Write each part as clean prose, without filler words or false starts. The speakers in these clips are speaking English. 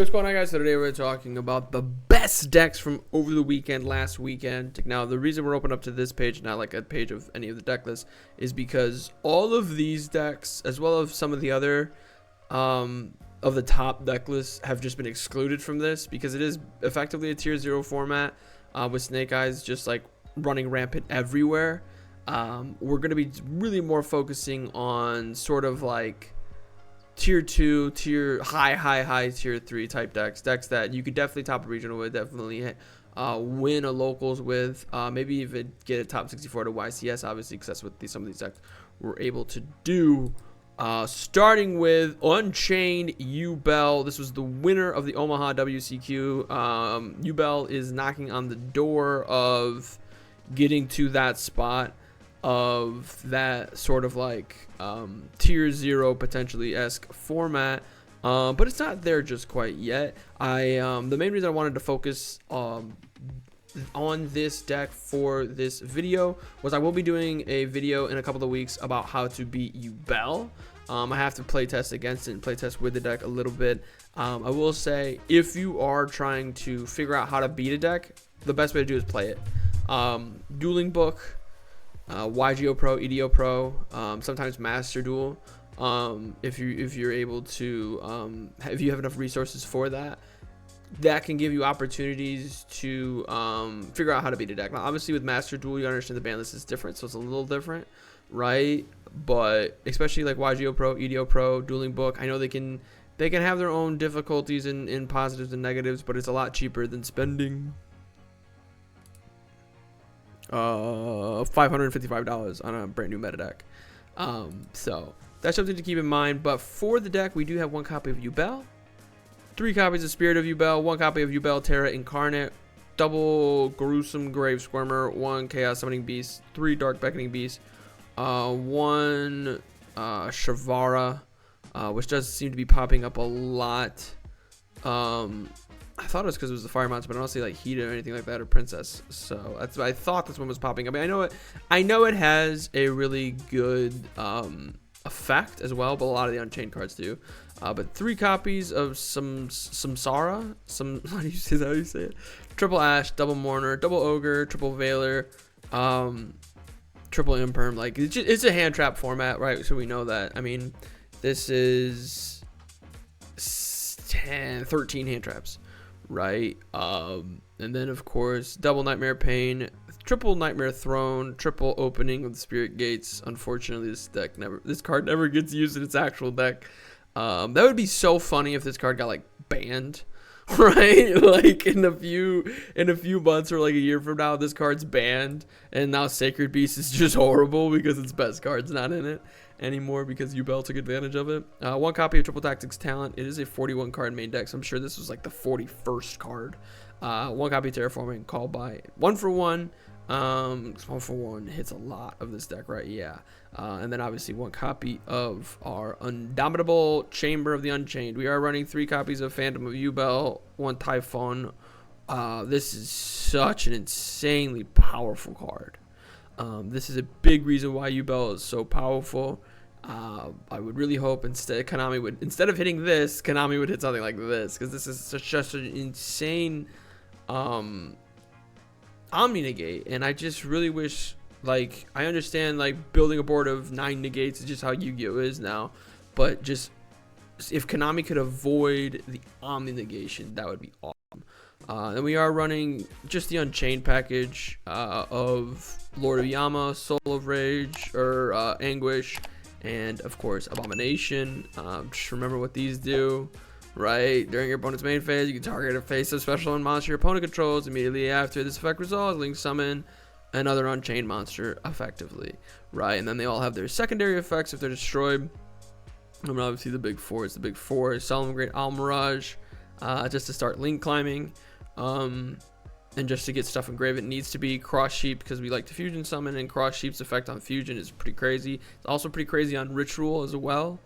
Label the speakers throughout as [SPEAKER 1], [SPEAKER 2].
[SPEAKER 1] What's going on, guys? So today we're talking about the best decks from over the weekend, last weekend. Now, the reason we're open up to this page, not like a page of any of the deck lists, is because all of these decks, as well as some of the other of the top deck lists, have just been excluded from this because it is effectively a tier 0 format with Snake Eyes just like running rampant everywhere. We're going to be really more focusing on sort of like tier 2, high tier 3 type decks that you could definitely top a regional with, definitely win a locals with, maybe even get a top 64 to YCS, obviously, because that's what some of these decks were able to do. Starting with Unchained Yubel. This was the winner of the Omaha WCQ. Yubel is knocking on the door of getting to that spot of that sort of like tier 0 potentially esque format, but it's not there just quite yet. The main reason I wanted to focus on this deck for this video was I will be doing a video in a couple of weeks about how to beat Yubel. I have to play test against it and play test with the deck a little bit. I will say, if you are trying to figure out how to beat a deck, the best way to do is play it. Dueling book, YGO Pro, EDO Pro, sometimes Master Duel. If you're able to, if you have enough resources for that, that can give you opportunities to figure out how to beat a deck. Now, obviously, with Master Duel, you understand the ban list is different, so it's a little different, right? But especially like YGO Pro, EDO Pro, Dueling Book, I know they can have their own difficulties in positives and negatives, but it's a lot cheaper than spending $555 on a brand new meta deck. So that's something to keep in mind. But for the deck, we do have 1 copy of Yubel, 3 copies of Spirit of Yubel, 1 copy of Yubel Terra Incarnate, double Gruesome Grave Squirmer, 1 Chaos Summoning Beast, 3 Dark Beckoning Beast, 1 Shavara, which does seem to be popping up a lot. I thought it was because it was the Fire Monster, but I don't see like Hida or anything like that, or Princess. So that's I thought this one was popping up. I mean, I know it has a really good effect as well, but a lot of the Unchained cards do. But 3 copies of Samsara, how do you say it? Triple Ash, double Mourner, double Ogre, triple Veiler, triple Imperm. Like it's a hand trap format, right? So we know that. I mean, this is 13 hand traps. Right, and then of course double Nightmare Pain, triple Nightmare Throne, triple Opening of the Spirit Gates. Unfortunately, this card never gets used in its actual deck. That would be so funny if this card got like banned, right? Like in a few months or like a year from now, this card's banned, and now Sacred Beast is just horrible because its best card's not in it anymore because Yubel took advantage of it. 1 copy of Triple Tactics Talent. It is a 41 card main deck, so I'm sure this was like the 41st card. 1 copy of Terraforming, Call by 1 for 1. 1 for 1 hits a lot of this deck, right? Yeah. And then obviously 1 copy of our Indomitable Chamber of the Unchained. We are running 3 copies of Phantom of Yubel, 1 Typhon. This is such an insanely powerful card. This is a big reason why Yubel is so powerful. I would really hope instead of hitting this, Konami would hit something like this, because this is just an insane Omni negate, and I just really wish, like, I understand like building a board of 9 negates is just how Yu-Gi-Oh is now, but just if Konami could avoid the Omni negation, that would be awesome. And we are running just the Unchained package of Lord of Yama, Soul of Rage, or Anguish, and of course Abomination. Just remember what these do, right? During your opponent's main phase, you can target a face of special and monster your opponent controls. Immediately after this effect resolves, link summon another Unchained monster effectively, right? And then they all have their secondary effects if they're destroyed. And obviously the big 4 is the big 4 is Solemn Great Almirage, just to start link climbing. And just to get stuff engraved, it needs to be Cross Sheep because we like to fusion summon, and Cross Sheep's effect on fusion is pretty crazy. It's also pretty crazy on Ritual as well.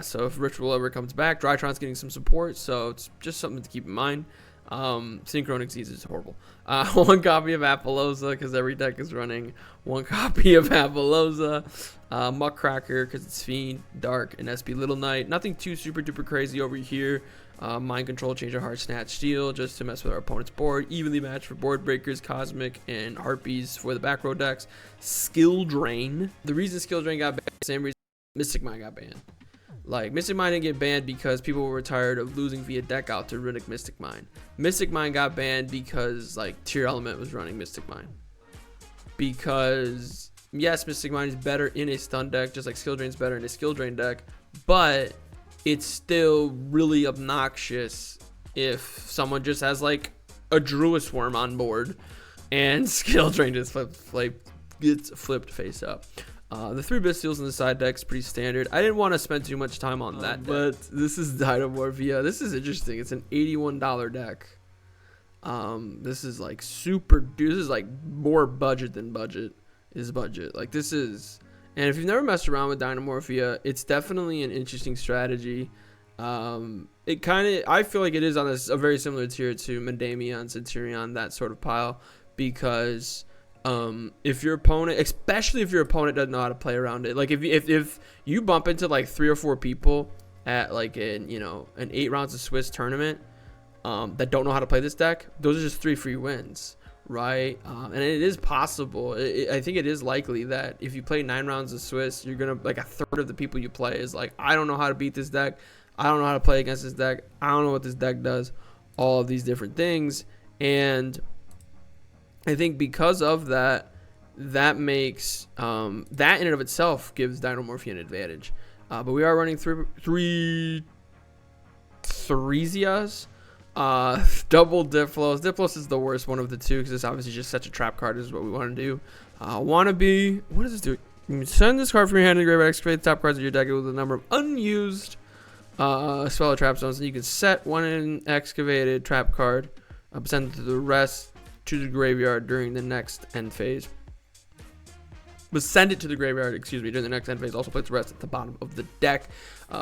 [SPEAKER 1] So if Ritual ever comes back, Drytron's getting some support, so it's just something to keep in mind. Synchronic Seas is horrible. 1 copy of Apollosa because every deck is running 1 copy of Apollosa. Muckcracker because it's Fiend, Dark, and SP Little Knight. Nothing too super duper crazy over here. Mind Control, Change of Heart, Snatch, Steal, just to mess with our opponent's board. Evenly matched for Board Breakers, Cosmic, and Harpies for the back row decks. Skill Drain. The reason Skill Drain got banned, same reason Mystic Mind got banned. Like, Mystic Mind didn't get banned because people were tired of losing via deck out to Runic Mystic Mind. Mystic Mind got banned because, like, Tier Element was running Mystic Mind. Because, yes, Mystic Mind is better in a stun deck, just like Skill Drain's better in a Skill Drain deck, but it's still really obnoxious if someone just has, like, a Druid Swarm on board and Skill Drain just gets flipped face up. The 3 Bystials in the side deck's pretty standard. I didn't want to spend too much time on that, but this is Dynam Waria. This is interesting. It's an $81 deck. This is like this is like more budget than budget is budget. Like, this is, and if you've never messed around with Dynam Waria, it's definitely an interesting strategy. It kind of, I feel like it is on a very similar tier to Mendamion, Centurion, that sort of pile, because if your opponent, especially if your opponent doesn't know how to play around it, like if you bump into like 3 or 4 people at like an 8 rounds of Swiss tournament that don't know how to play this deck, those are just 3 free wins, right? And it is possible. I think it is likely that if you play 9 rounds of Swiss, you're gonna, like, a third of the people you play is like, I don't know how to beat this deck, I don't know how to play against this deck, I don't know what this deck does, all of these different things. And I think because of that, that makes that in and of itself gives Dynam Waria an advantage. But we are running three Zias, double Diplos. Diplos is the worst one of the two because it's obviously just such a trap card. Is what we want to do. Wannabe. What does this do? You send this card from your hand to the graveyard. Excavate the top cards of your deck with a number of unused spell or trap zones, and you can set one in excavated trap card. Send the rest to the graveyard during the next end phase. But send it to the graveyard, during the next end phase. Also place the rest at the bottom of the deck.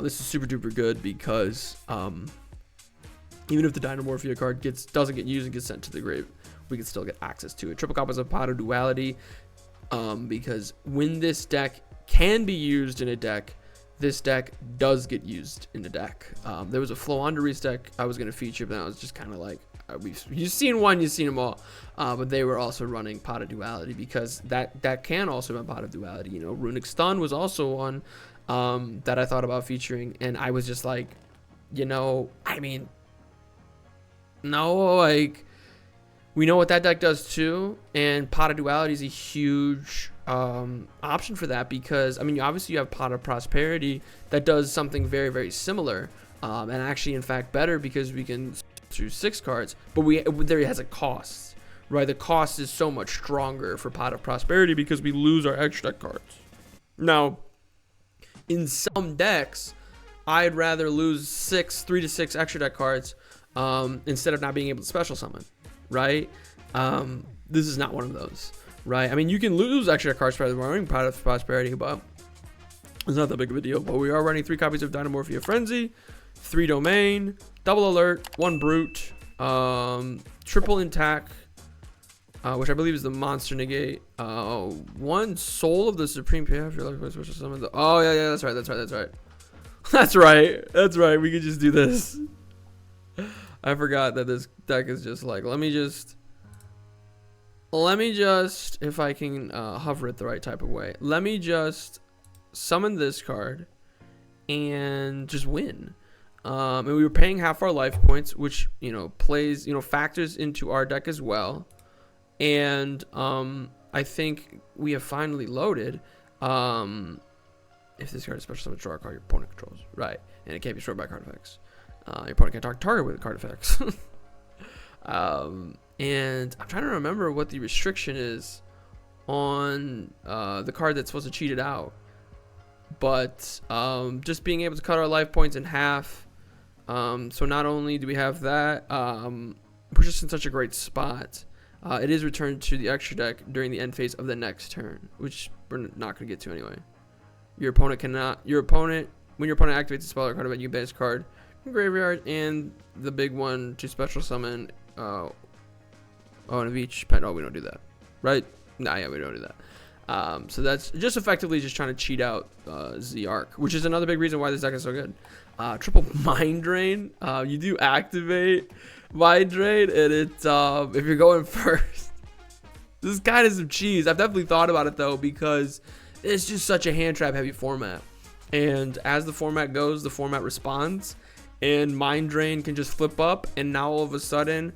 [SPEAKER 1] This is super duper good because even if the Dynam Waria card doesn't get used and gets sent to the grave, we can still get access to it. Triple copies of Pot of Duality, because when this deck can be used in a deck, this deck does get used in the deck. There was a Floanderies deck I was going to feature, but I was just kind of like, you've seen one, you've seen them all. But they were also running Pot of Duality because that can also run Pot of Duality. Runic Stun was also one that I thought about featuring, and I was just like, we know what that deck does too, and Pot of Duality is a huge option for that because, obviously you have Pot of Prosperity that does something very, very similar, and actually, in fact, better because we can through 6 cards, but there has a cost, right? The cost is so much stronger for Pot of Prosperity because we lose our extra deck cards. Now, in some decks, I'd rather lose 3 to 6 extra deck cards instead of not being able to special summon, right? This is not one of those, right? You can lose extra deck cards by running Pot of Prosperity, but it's not that big of a deal. But we are running 3 copies of Dynam Waria Frenzy, 3 Domain, double Alert, 1 Brute, triple Intact, which I believe is the Monster Negate, 1 Soul of the Supreme Payoff. You're like, special summon. Oh yeah, that's right. That's right. We could just do this. I forgot that this deck is just like, let me just, if I can hover it the right type of way, let me just summon this card and just win. And we were paying half our life points, which plays, factors into our deck as well. And I think we have finally loaded. If this card is special summon, draw a card your opponent controls, right? And it can't be destroyed by card effects. Your opponent can't target with card effects. And I'm trying to remember what the restriction is on the card that's supposed to cheat it out. But just being able to cut our life points in half. So not only do we have that, we're just in such a great spot. It is returned to the extra deck during the end phase of the next turn, which we're not going to get to anyway. When your opponent activates a spell or card event, you base card from graveyard, and the big one to special summon. And of each pen. Oh, we don't do that, right? Nah, yeah, we don't do that. So that's just effectively just trying to cheat out Z-Arc, which is another big reason why this deck is so good. Triple Mind Drain. You do activate Mind Drain, and it's if you're going first. This is kind of some cheese. I've definitely thought about it though, because it's just such a hand trap heavy format. And as the format goes, the format responds, and Mind Drain can just flip up, and now all of a sudden,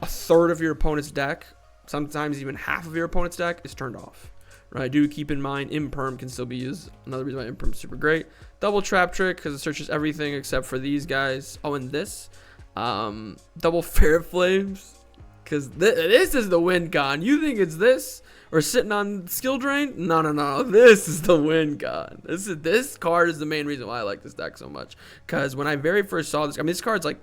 [SPEAKER 1] a third of your opponent's deck, sometimes even half of your opponent's deck, is turned off. Right? Do keep in mind, Imperm can still be used. Another reason why Imperm is super great. Double Trap Trick, because it searches everything except for these guys. Oh, and this. Double Fair Flames, because this is the win con. You think it's this or sitting on skill drain? No. This is the win con. This card is the main reason why I like this deck so much. Because when I very first saw this, I mean, this card's like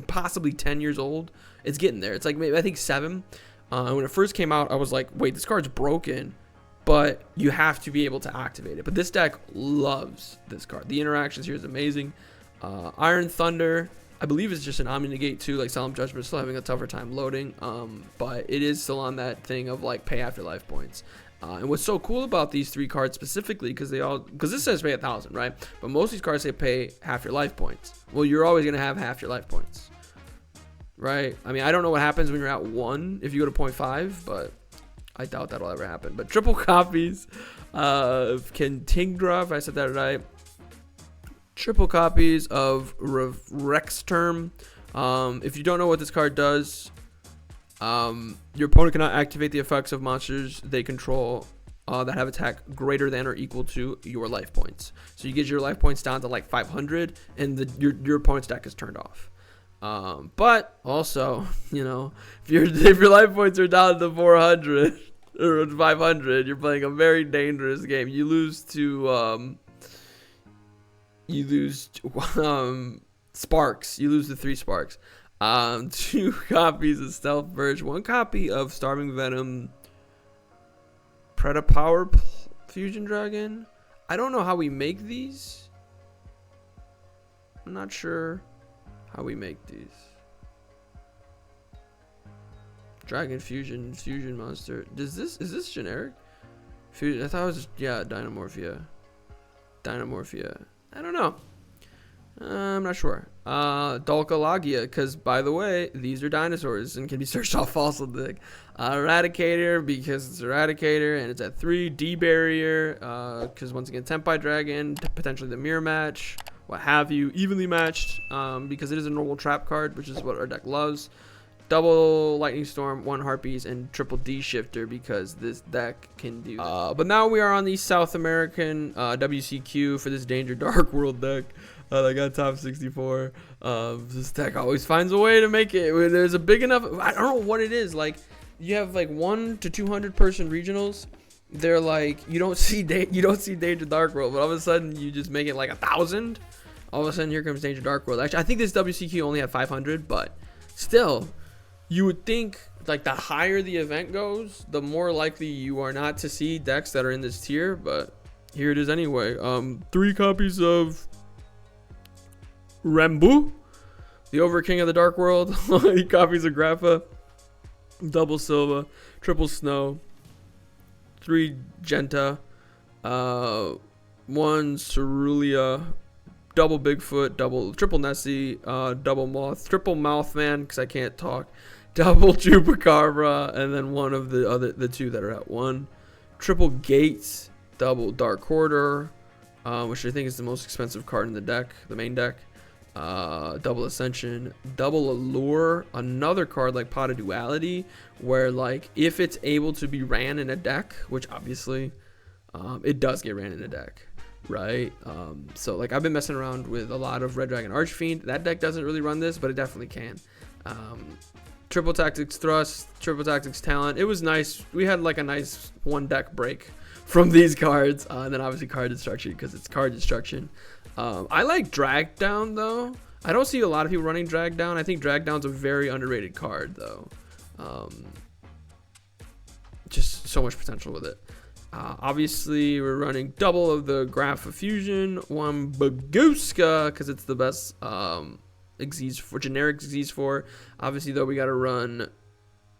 [SPEAKER 1] possibly 10 years old. It's getting there. It's like maybe I think 7. When it first came out, I was like, wait, this card's broken, but you have to be able to activate it. But this deck loves this card. The interactions here is amazing. Iron Thunder, I believe it's just an Omni Negate too, like Solemn Judgment, still having a tougher time loading, but it is still on that thing of like pay after life points. And what's so cool about these 3 cards specifically, because this says pay 1,000, right? But most of these cards say pay half your life points. Well, you're always gonna have half your life points, right? I mean, I don't know what happens when you're at 1 if you go to 0.5, but I doubt that'll ever happen. But triple copies of Kentingra, if I said that right. Triple copies of Rex Term. If you don't know what this card does, your opponent cannot activate the effects of monsters they control that have attack greater than or equal to your life points. So you get your life points down to like 500, and your opponent's deck is turned off. But also, you know, if your life points are down to 400 or 500, you're playing a very dangerous game. You lose to sparks. You lose to 3 sparks. 2 copies of Stealth Verge, 1 copy of Starving Venom, Predapower Fusion Dragon. I don't know how we make these. I'm not sure how we make these. Dragon Fusion Monster. Is this generic? Fusion, I thought it was, yeah, Dynam Waria. I don't know. I'm not sure. Dulcolagia, because by the way, these are dinosaurs and can be searched off fossil dig. Eradicator, because it's Eradicator and it's at 3. D-Barrier, because once again, Tempai Dragon, potentially the mirror match, what have you. Evenly matched, because it is a normal trap card, which is what our deck loves. Double Lightning Storm, 1 Harpies, and triple D Shifter, because this deck can do that. But now we are on the South American WCQ for this Danger Dark World deck. I got top 64. This deck always finds a way to make it. When there's a big enough, I don't know what it is. Like, you have like 1 to 200 person regionals. They're like, you don't see Danger Dark World, but all of a sudden you just make it like 1,000. All of a sudden here comes Danger Dark World. Actually, I think this WCQ only had 500, but still. You would think, like, the higher the event goes, the more likely you are not to see decks that are in this tier, but here it is anyway. 3 copies of Rambu, the Overking of the Dark World, 8 copies of Grappa, double Silva, triple Snow, 3 Genta, 1 Cerulean, double Bigfoot, triple Nessie, double Moth, triple Mouthman, because I can't talk, double Chupacabra, and then one of the 2 that are at 1. Triple Gates, double Dark Hoarder, which I think is the most expensive card in the deck, the main deck. Double Ascension, double Allure, another card like Pot of Duality, where like if it's able to be ran in a deck, which obviously it does get ran in a deck, right? So like I've been messing around with a lot of Red Dragon Archfiend. That deck doesn't really run this, but it definitely can. Triple Tactics Thrust, Triple Tactics Talent. It was nice. We had like a nice 1 deck break from these cards, and then obviously Card Destruction, because it's Card Destruction. I like Drag Down though. I don't see a lot of people running Drag Down. I think Drag Down's a very underrated card though. Just so much potential with it. Obviously we're running double of the Grapha Fusion, 1 Baguska, because it's the best generic Xyz for. Obviously though, we got to run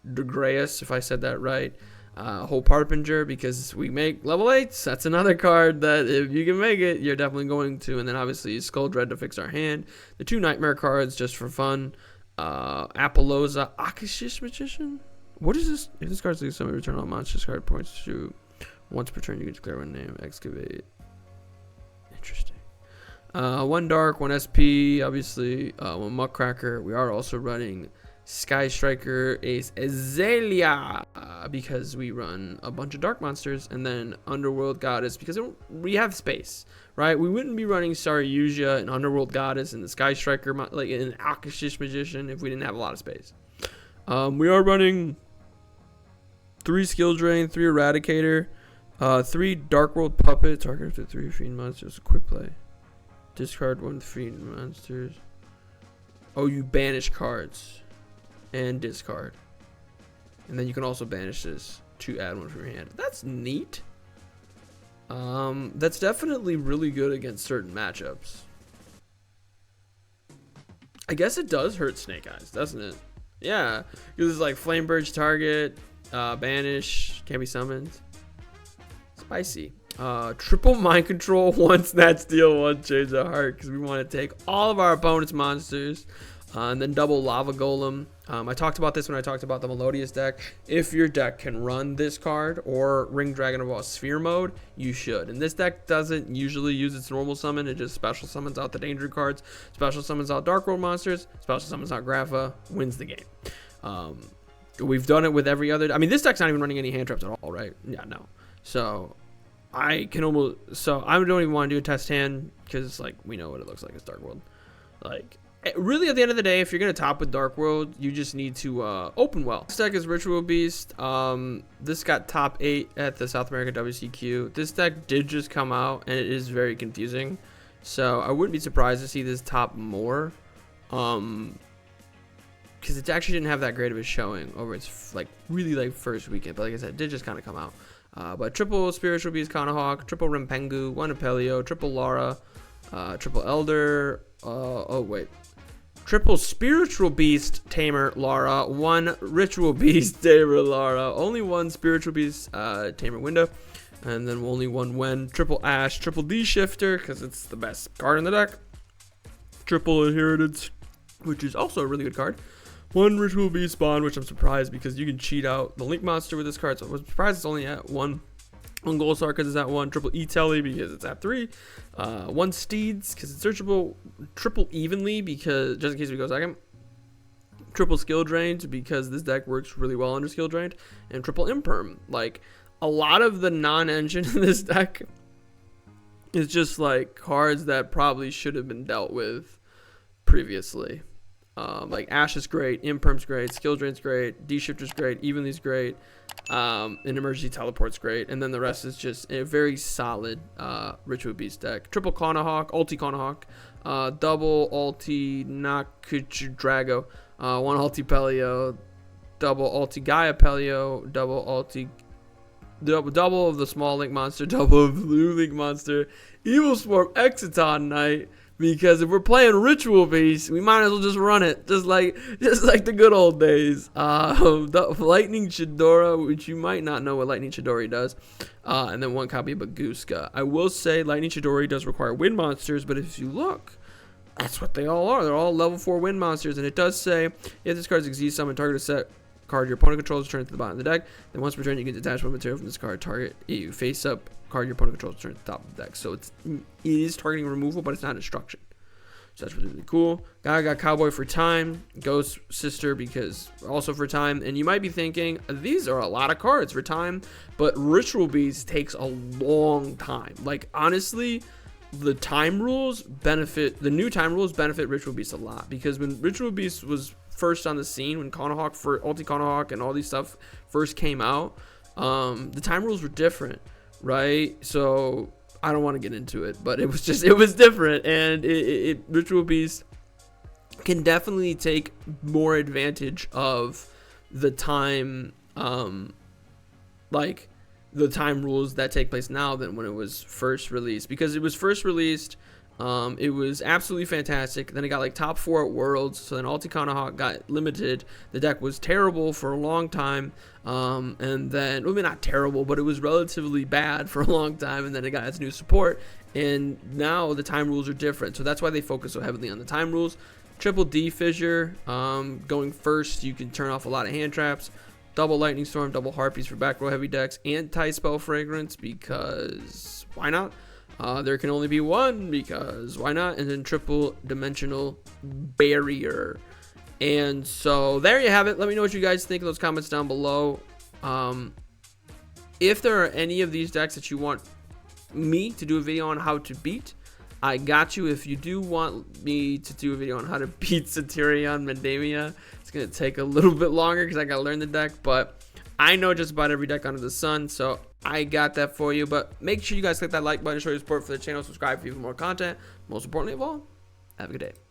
[SPEAKER 1] Degreus, if I said that right. Hope Harbinger, because we make level 8s. That's another card that if you can make it, you're definitely going to. And then obviously Skull Dread to fix our hand. The 2 Nightmare cards just for fun. Apollosa, Akashish Magician. What is this? If this card's leaves somebody return all monsters card points to once per turn, you can declare one name. Excavate. Interesting. 1 Dark, 1 SP, obviously. 1 Muckcracker. We are also running Sky Striker, Ace Azalea, because we run a bunch of dark monsters, and then Underworld Goddess because we have space, right? We wouldn't be running Jéja and Underworld Goddess and the Sky Striker, like an Akashish Magician, if we didn't have a lot of space. We are running 3 Skill Drain, 3 Eradicator, 3 Dark World Puppet, target up to 3 Fiend Monsters, quick play. Discard 1 Fiend Monsters. Oh, you banish cards. And discard. And then you can also banish this to add 1 from your hand. That's neat. That's definitely really good against certain matchups. I guess it does hurt Snake Eyes, doesn't it? Yeah, because it's like Flame Burge target, banish, can't be summoned. Spicy. Triple Mind Control, 1 Snatch Steal, 1 Change of Heart, because we want to take all of our opponent's monsters. And then double Lava Golem. I talked about this when I talked about the Melodious deck. If your deck can run this card or Ring Dragon of All Sphere mode, you should. And this deck doesn't usually use its normal summon. It just special summons out the danger cards, special summons out Dark World monsters, special summons out Grapha, wins the game. We've done it with every other. I mean, this deck's not even running any hand traps at all, right? Yeah, no. So I can almost. So I don't even want to do a test hand because like we know what it looks like as Dark World. Like. Really, at the end of the day, if you're going to top with Dark World, you just need to open well. This deck is Ritual Beast. This got top 8 at the South America WCQ. This deck did just come out, and it is very confusing. So I wouldn't be surprised to see this top more. Because it actually didn't have that great of a showing over its really first weekend. But like I said, it did just kind of come out. But triple Spiritual Beast Kanahawk, triple Rempengu, 1 Apelio, triple Lara, triple Elder. Oh, wait. Triple Spiritual Beast Tamer Lara, 1 Ritual Beast Tamer Lara, only 1 Spiritual Beast Tamer window, and then only 1 Wen, triple Ash, triple D Shifter, because it's the best card in the deck, triple Inheritance, which is also a really good card, 1 Ritual Beast Spawn, which I'm surprised because you can cheat out the Link Monster with this card, so I was surprised it's only at 1. On Goldstar because it's at 1, triple E-Telly because it's at 3, 1 Steeds because it's searchable, triple Evenly because just in case we go second, triple Skill Drained because this deck works really well under Skill Drained, and triple Imperm. Like a lot of the non-engine in this deck is just like cards that probably should have been dealt with previously. Like Ash is great, Imperm's great, Skill Drain's great, D-Shifter's great, Evenly's great, and Emergency Teleport's great, and then the rest is just a very solid Ritual Beast deck. Triple Kanahawk, Ulti Kanahawk, double Ulti Nakuchu Drago, 1 Ulti Pelio, double Ulti Gaia Pelio, double Ulti double of the small Link Monster, double of the blue Link Monster, Evil Swarm Exiton Knight. Because if we're playing Ritual Beast, we might as well just run it, just like the good old days. The Lightning Chidori, which you might not know what Lightning Chidori does, and then 1 copy of Baguska. I will say Lightning Chidori does require wind monsters, but if you look, that's what they all are. They're all level 4 wind monsters, and it does say if this card's Xyz summon, target a set card your opponent controls, return it to the bottom of the deck. Then once per turn, you can detach 1 material from this card. Target you face up card your opponent controls, return to the top of the deck. So it is targeting removal, but it's not destruction. So that's really, really cool. Got Cowboy for time, Ghost Sister because also for time. And you might be thinking these are a lot of cards for time, but Ritual Beast takes a long time. Like honestly, the new time rules benefit Ritual Beast a lot because when Ritual Beast was first on the scene, when Kanahawk for Ulti Kanahawk and all these stuff first came out, the time rules were different, right? So I don't want to get into it, but it was different, and Ritual Beast can definitely take more advantage of the time, like the time rules that take place now than when it was first released, because it was first released It was absolutely fantastic. Then it got like top 4 at Worlds. So then Alti-Kana got limited. The deck was terrible for a long time. And then, well, I mean, not terrible, but it was relatively bad for a long time. And then it got its new support. And now the time rules are different. So that's why they focus so heavily on the time rules. Triple D Fissure, going first, you can turn off a lot of hand traps. Double Lightning Storm, double Harpies for back row heavy decks. Anti-Spell Fragrance, because why not? There can only be one, because why not? And then triple Dimensional Barrier. And so there you have it. Let me know what you guys think in those comments down below. If there are any of these decks that you want me to do a video on how to beat, I got you. If you do want me to do a video on how to beat Centurion Mandamia, it's going to take a little bit longer because I got to learn the deck, but I know just about every deck under the sun, so I got that for you. But make sure you guys click that like button to show your support for the channel, subscribe for even more content. Most importantly of all, have a good day.